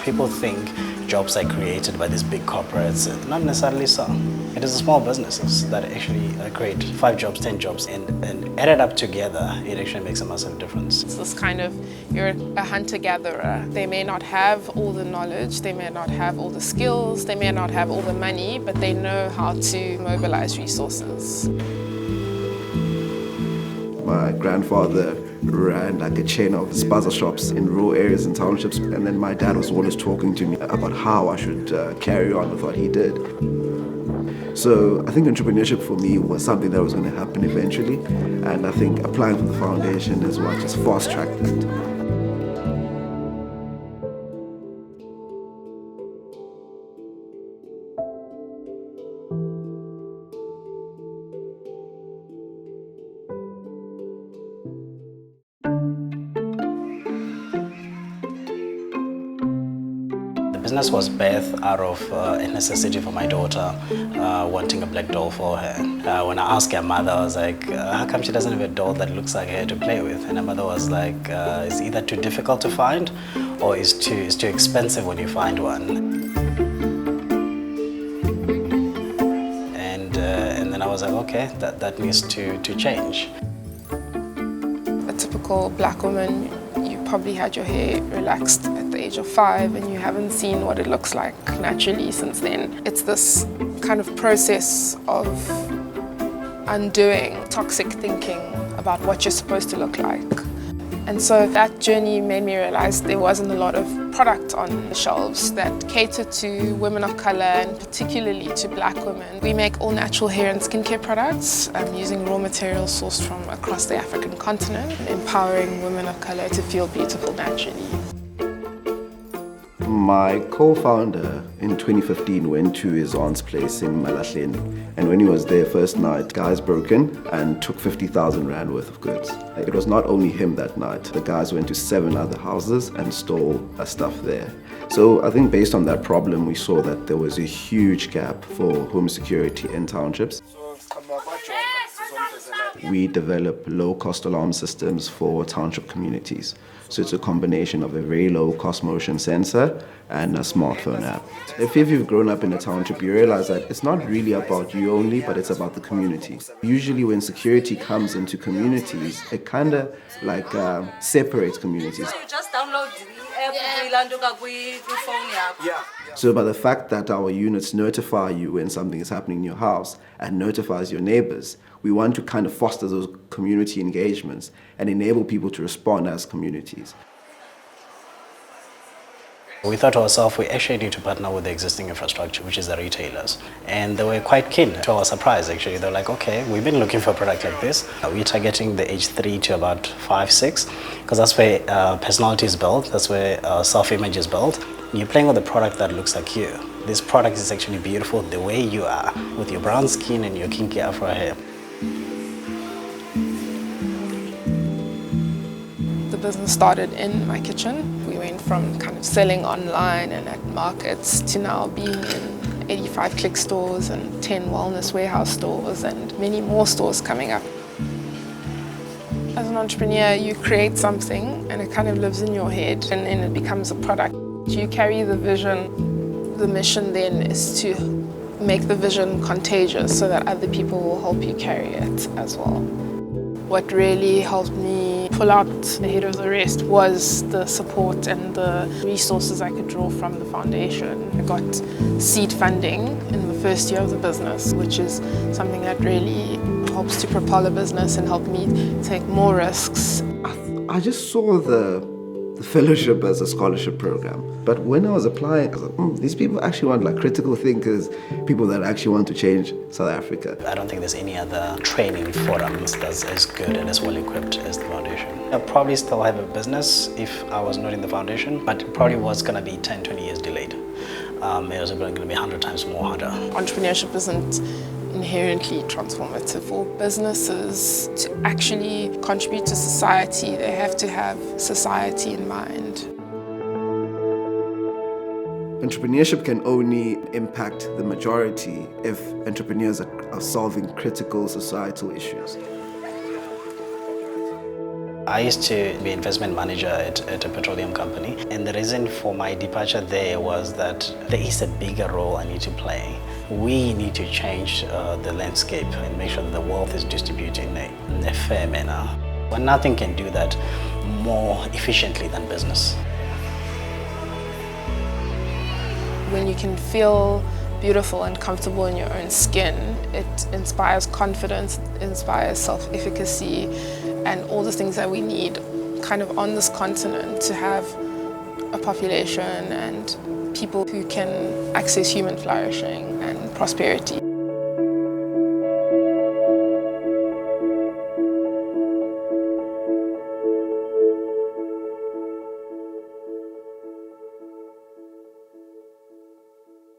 People think jobs are created by these big corporates. Not necessarily so. It is the small businesses that actually create 5 jobs, 10 jobs, and added up together, it actually makes a massive difference. It's this kind of, you're a hunter-gatherer. They may not have all the knowledge, they may not have all the skills, they may not have all the money, but they know how to mobilize resources. My grandfather ran like a chain of spaza shops in rural areas and townships, and then my dad was always talking to me about how I should carry on with what he did. So I think entrepreneurship for me was something that was going to happen eventually, and I think applying for the foundation is what just fast-tracked that. The business was birthed out of a necessity for my daughter, wanting a black doll for her. When I asked her mother, I was like, how come she doesn't have a doll that looks like her to play with? And her mother was like, it's either too difficult to find or it's too expensive when you find one. And then I was like, okay, that needs to change. A typical black woman, you probably had your hair relaxed at the age of 5 and you haven't seen what it looks like naturally since then. It's this kind of process of undoing toxic thinking about what you're supposed to look like. And so that journey made me realize there wasn't a lot of product on the shelves that catered to women of color and particularly to black women. We make all natural hair and skincare products using raw materials sourced from across the African continent, empowering women of color to feel beautiful naturally. My co-founder in 2015 went to his aunt's place in Malahleni, and when he was there first night, guys broke in and took 50,000 rand worth of goods. It was not only him that night. The guys went to 7 other houses and stole stuff there. So I think based on that problem, we saw that there was a huge gap for home security in townships. We develop low-cost alarm systems for township communities. So it's a combination of a very low-cost motion sensor and a smartphone app. If you've grown up in a township, you realize that it's not really about you only, but it's about the community. Usually when security comes into communities, it kind of like separates communities. So you just download the app. So by the fact that our units notify you when something is happening in your house and notifies your neighbors, we want to kind of foster those community engagements and enable people to respond as communities. We thought to ourselves, we actually need to partner with the existing infrastructure, which is the retailers. And they were quite keen. To our surprise, actually, they're like, okay, we've been looking for a product like this. We're targeting the age 3 to about 5, 6, because that's where personality is built, that's where self-image is built. You're playing with a product that looks like you. This product is actually beautiful the way you are, with your brown skin and your kinky afro hair. The business started in my kitchen. We went from kind of selling online and at markets to now being in 85 click stores and 10 wellness warehouse stores and many more stores coming up. As an entrepreneur, you create something and it kind of lives in your head and then it becomes a product. You carry the vision. The mission then is to make the vision contagious so that other people will help you carry it as well. What really helped me pull out ahead of the rest was the support and the resources I could draw from the foundation. I got seed funding in the first year of the business, which is something that really helps to propel a business and help me take more risks. I just saw the fellowship as a scholarship program. But when I was applying, I was like, these people actually want like critical thinkers, people that actually want to change South Africa. I don't think there's any other training forums that's as good and as well equipped as the foundation. I'd probably still have a business if I was not in the foundation, but it probably was going to be 10, 20 years delayed. It was going to be 100 times more harder. Entrepreneurship isn't inherently transformative. For businesses to actually contribute to society, they have to have society in mind. Entrepreneurship can only impact the majority if entrepreneurs are solving critical societal issues. I used to be investment manager at a petroleum company, and the reason for my departure there was that there is a bigger role I need to play. We need to change the landscape and make sure that the wealth is distributed in a fair manner. Well, nothing can do that more efficiently than business. When you can feel beautiful and comfortable in your own skin, it inspires confidence, inspires self-efficacy, and all the things that we need kind of on this continent to have a population and people who can access human flourishing and prosperity.